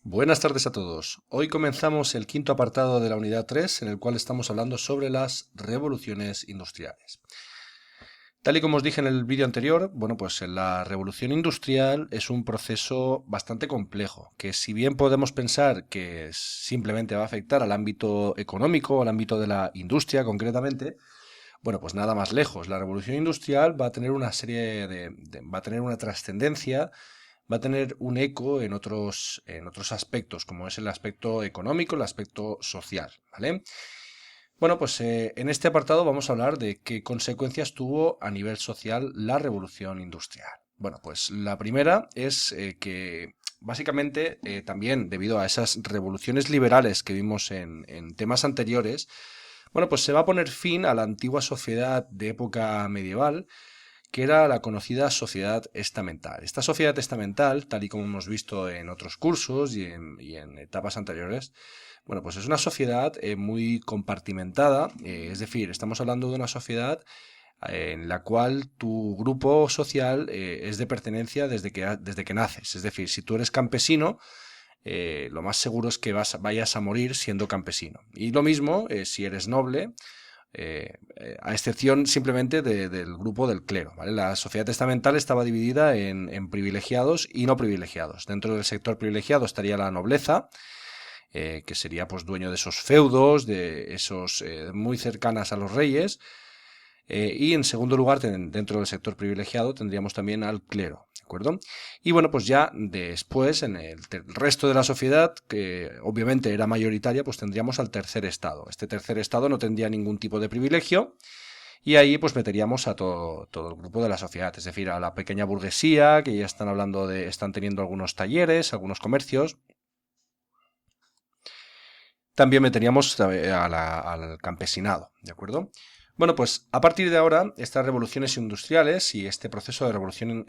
Buenas tardes a todos. Hoy comenzamos el quinto apartado de la unidad 3, en el cual estamos hablando sobre las revoluciones industriales. Tal y como os dije en el vídeo anterior, pues la revolución industrial es un proceso bastante complejo, que si bien podemos pensar que simplemente va a afectar al ámbito económico, al ámbito de la industria concretamente, pues nada más lejos. La revolución industrial va a tener una serie va a tener una trascendencia, va a tener un eco en otros aspectos, como es el aspecto económico, el aspecto social, ¿vale? En este apartado vamos a hablar de qué consecuencias tuvo a nivel social la revolución industrial. Pues la primera es que básicamente también debido a esas revoluciones liberales que vimos en temas anteriores, pues se va a poner fin a la antigua sociedad de época medieval, que era la conocida sociedad estamental. Esta sociedad estamental, tal y como hemos visto en otros cursos y en etapas anteriores, pues es una sociedad muy compartimentada, es decir, estamos hablando de una sociedad en la cual tu grupo social es de pertenencia desde que naces. Es decir, si tú eres campesino, lo más seguro es que vayas a morir siendo campesino. Y lo mismo si eres noble, a excepción simplemente del grupo del clero, ¿vale? La sociedad testamental estaba dividida en privilegiados y no privilegiados. Dentro del sector privilegiado estaría la nobleza, que sería pues dueño de esos feudos, de esos muy cercanas a los reyes, y en segundo lugar, dentro del sector privilegiado, tendríamos también al clero, ¿de acuerdo? Y pues ya después, en el resto de la sociedad, que obviamente era mayoritaria, pues tendríamos al tercer estado. Este tercer estado no tendría ningún tipo de privilegio, y ahí pues meteríamos a todo el grupo de la sociedad, es decir, a la pequeña burguesía, que ya están teniendo algunos talleres, algunos comercios. También meteríamos al campesinado, ¿de acuerdo? Pues a partir de ahora, estas revoluciones industriales y este proceso de revolución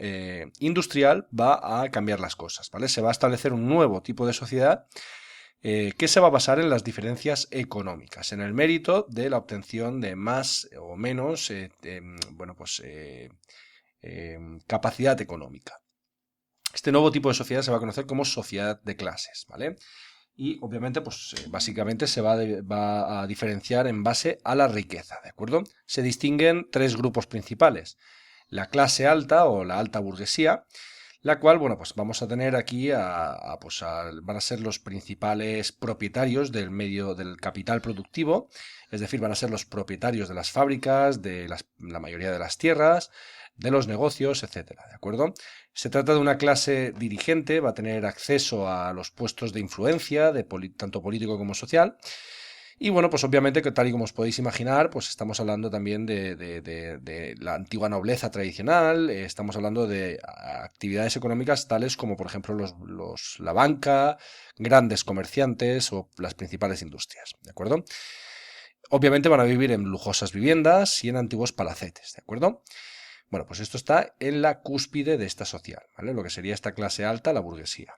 industrial va a cambiar las cosas, ¿vale? Se va a establecer un nuevo tipo de sociedad que se va a basar en las diferencias económicas, en el mérito de la obtención de más o menos capacidad económica. Este nuevo tipo de sociedad se va a conocer como sociedad de clases, ¿vale? Y obviamente, básicamente va a diferenciar en base a la riqueza, ¿de acuerdo? Se distinguen tres grupos principales. La clase alta o la alta burguesía, la cual, pues vamos a tener aquí van a ser los principales propietarios del medio del capital productivo, es decir, van a ser los propietarios de las fábricas, la mayoría de las tierras, de los negocios, etcétera, ¿de acuerdo? Se trata de una clase dirigente, va a tener acceso a los puestos de influencia, tanto político como social. Y pues obviamente, que tal y como os podéis imaginar, pues estamos hablando también de la antigua nobleza tradicional, estamos hablando de actividades económicas tales como, por ejemplo, la banca, grandes comerciantes o las principales industrias, ¿de acuerdo? Obviamente van a vivir en lujosas viviendas y en antiguos palacetes, ¿de acuerdo? Pues esto está en la cúspide de esta social, ¿vale? Lo que sería esta clase alta, la burguesía.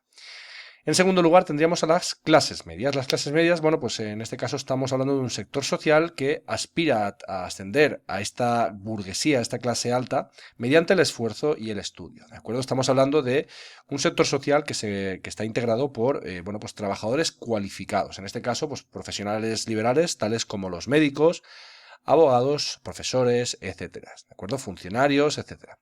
En segundo lugar, tendríamos a las clases medias. Las clases medias, pues en este caso estamos hablando de un sector social que aspira a ascender a esta burguesía, a esta clase alta, mediante el esfuerzo y el estudio, ¿de acuerdo? Estamos hablando de un sector social que está integrado por, trabajadores cualificados. En este caso, pues profesionales liberales, tales como los médicos, abogados, profesores, etcétera, ¿de acuerdo? Funcionarios, etcétera.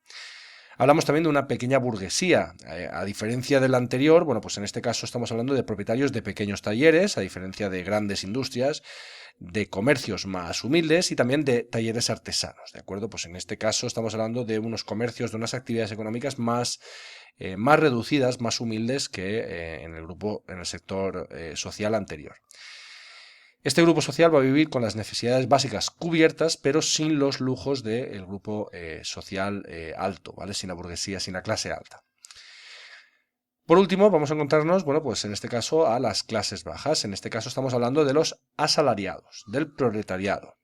Hablamos también de una pequeña burguesía. A diferencia del anterior, pues en este caso estamos hablando de propietarios de pequeños talleres, a diferencia de grandes industrias, de comercios más humildes y también de talleres artesanos, ¿de acuerdo? Pues en este caso estamos hablando de unos comercios, de unas actividades económicas más reducidas, más humildes que en el sector social anterior. Este grupo social va a vivir con las necesidades básicas cubiertas, pero sin los lujos del grupo social alto, ¿vale? Sin la burguesía, sin la clase alta. Por último, vamos a encontrarnos, pues en este caso, a las clases bajas. En este caso estamos hablando de los asalariados, del proletariado.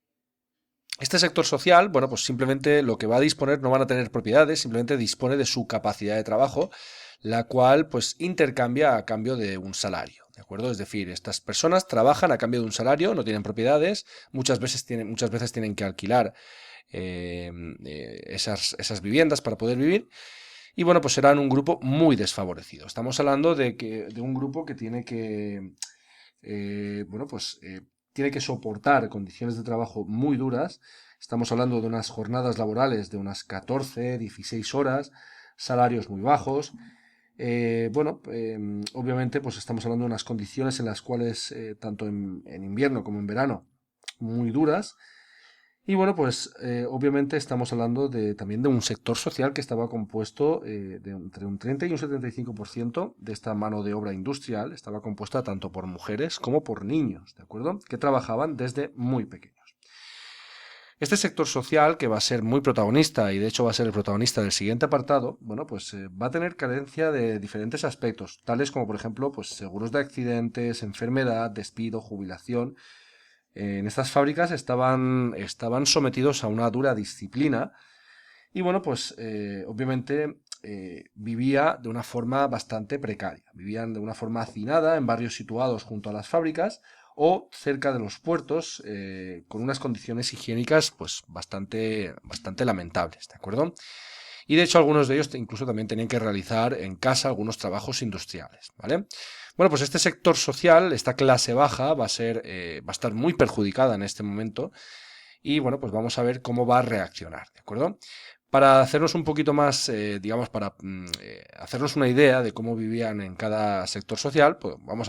Este sector social, pues simplemente lo que va a disponer, no van a tener propiedades, simplemente dispone de su capacidad de trabajo, la cual pues intercambia a cambio de un salario, ¿de acuerdo? Es decir, estas personas trabajan a cambio de un salario, no tienen propiedades, muchas veces tienen que alquilar esas viviendas para poder vivir. y bueno, pues serán un grupo muy desfavorecido. Estamos hablando de un grupo que bueno, pues tiene que soportar condiciones de trabajo muy duras. Estamos hablando de unas jornadas laborales de unas 14, 16 horas, salarios muy bajos. Bueno, obviamente pues estamos hablando de unas condiciones en las cuales, tanto en invierno como en verano, muy duras. Y bueno, pues obviamente estamos hablando también de un sector social que estaba compuesto entre un 30 y un 75% de esta mano de obra industrial estaba compuesta tanto por mujeres como por niños, ¿de acuerdo? Que trabajaban desde muy pequeños. Este sector social, que va a ser muy protagonista y de hecho va a ser el protagonista del siguiente apartado, bueno, pues va a tener carencia de diferentes aspectos, tales como por ejemplo, pues seguros de accidentes, enfermedad, despido, jubilación. En estas fábricas estaban sometidos a una dura disciplina y bueno, pues obviamente vivía de una forma bastante precaria. Vivían de una forma hacinada en barrios situados junto a las fábricas o cerca de los puertos con unas condiciones higiénicas pues bastante lamentables, ¿de acuerdo? Y de hecho algunos de ellos incluso también tenían que realizar en casa algunos trabajos industriales, ¿vale? Bueno, pues este sector social, esta clase baja, va a estar muy perjudicada en este momento y bueno, pues vamos a ver cómo va a reaccionar, ¿de acuerdo? Para hacernos un poquito más, digamos, para hacernos una idea de cómo vivían en cada sector social, pues vamos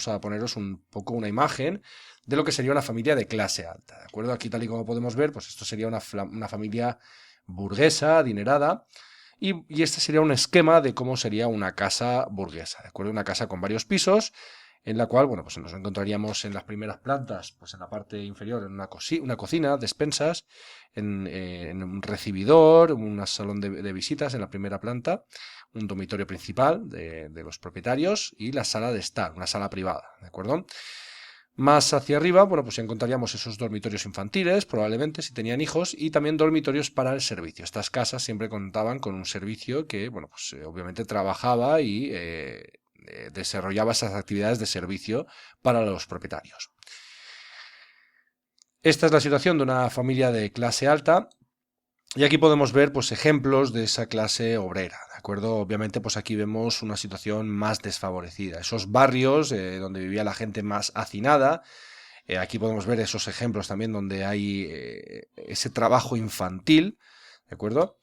a poneros un poco una imagen de lo que sería una familia de clase alta, ¿de acuerdo? Aquí tal y como podemos ver, pues esto sería una familia burguesa, adinerada, y este sería un esquema de cómo sería una casa burguesa, ¿de acuerdo? Una casa con varios pisos, en la cual, bueno, pues nos encontraríamos en las primeras plantas, pues en la parte inferior, en una cocina, despensas, en un recibidor, un salón de visitas en la primera planta, un dormitorio principal de los propietarios y la sala de estar, una sala privada, ¿de acuerdo? Más hacia arriba, bueno, pues encontraríamos esos dormitorios infantiles, probablemente si tenían hijos, y también dormitorios para el servicio. Estas casas siempre contaban con un servicio que, bueno, pues obviamente trabajaba y desarrollaba esas actividades de servicio para los propietarios. Esta es la situación de una familia de clase alta. Y aquí podemos ver pues ejemplos de esa clase obrera, ¿de acuerdo? Obviamente pues aquí vemos una situación más desfavorecida. Esos barrios donde vivía la gente más hacinada, aquí podemos ver esos ejemplos también donde hay ese trabajo infantil, ¿de acuerdo?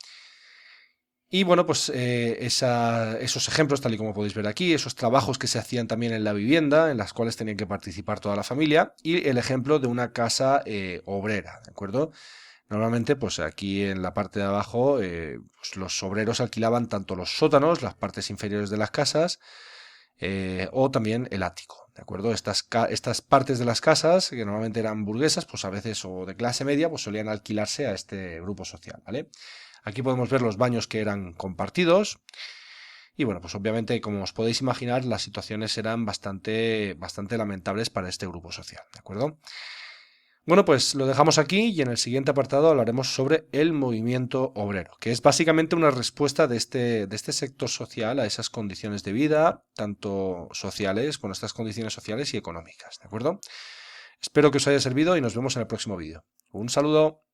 Y bueno, pues esos ejemplos, tal y como podéis ver aquí, esos trabajos que se hacían también en la vivienda, en las cuales tenían que participar toda la familia, y el ejemplo de una casa obrera, ¿de acuerdo? Normalmente, pues aquí en la parte de abajo, pues los obreros alquilaban tanto los sótanos, las partes inferiores de las casas, o también el ático, ¿de acuerdo? Estas partes de las casas, que normalmente eran burguesas, pues a veces o de clase media, pues solían alquilarse a este grupo social, ¿vale? Aquí podemos ver los baños que eran compartidos. Y bueno, pues obviamente, como os podéis imaginar, las situaciones eran bastante lamentables para este grupo social, ¿de acuerdo? Bueno, pues lo dejamos aquí y en el siguiente apartado hablaremos sobre el movimiento obrero, que es básicamente una respuesta de este sector social a esas condiciones de vida, tanto sociales, con estas condiciones sociales y económicas, ¿de acuerdo? Espero que os haya servido y nos vemos en el próximo vídeo. Un saludo.